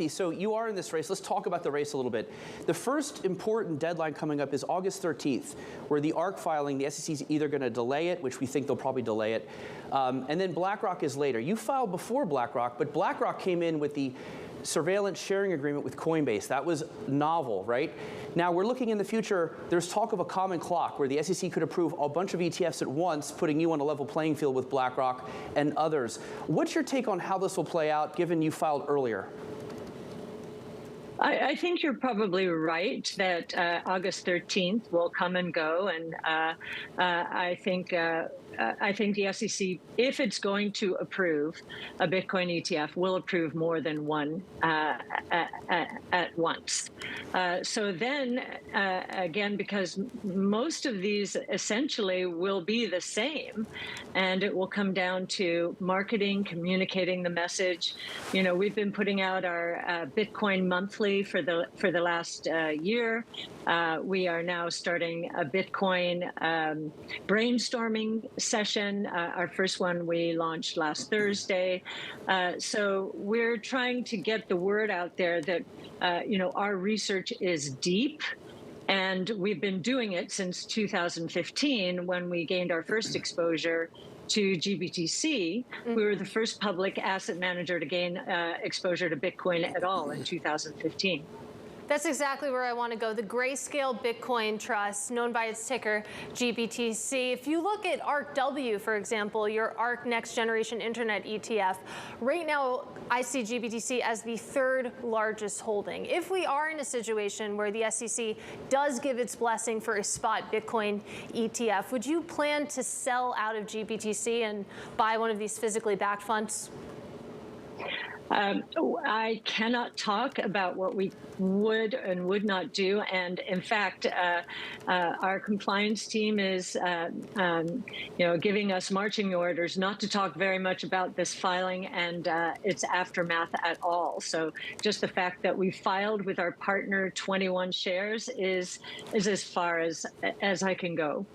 So you are in this race. Let's talk about the race a little bit. The first important deadline coming up is August 13th, where the ARC filing, the SEC is either going to delay it, which we think they'll probably delay it, and then BlackRock is later. You filed before BlackRock, but BlackRock came in with the surveillance sharing agreement with Coinbase. That was novel, right? Now we're looking in the future, there's talk of a common clock where the SEC could approve a bunch of ETFs at once, putting you on a level playing field with BlackRock and others. What's your take on how this will play out, given you filed earlier? I think you're probably right that August 13th will come and go, and I think the SEC, if it's going to approve a Bitcoin ETF, will approve more than one at once. So then, again, because most of these essentially will be the same, and it will come down to marketing, communicating the message. You know, we've been putting out our Bitcoin monthly for the last year. We are now starting a Bitcoin brainstorming session. Our first one we launched last Thursday. So we're trying to get the word out there that our research is deep. And we've been doing it since 2015 when we gained our first exposure to GBTC. We were the first public asset manager to gain exposure to Bitcoin at all in 2015. That's exactly where I want to go. The Grayscale Bitcoin Trust, known by its ticker GBTC. If you look at ARKW, for example, your ARK Next Generation Internet ETF, right now I see GBTC as the third largest holding. If we are in a situation where the SEC does give its blessing for a spot Bitcoin ETF, would you plan to sell out of GBTC and buy one of these physically backed funds? I cannot talk about what we would and would not do. And in fact, our compliance team is, giving us marching orders not to talk very much about this filing and its aftermath at all. So just the fact that we filed with our partner 21 shares is as far as I can go.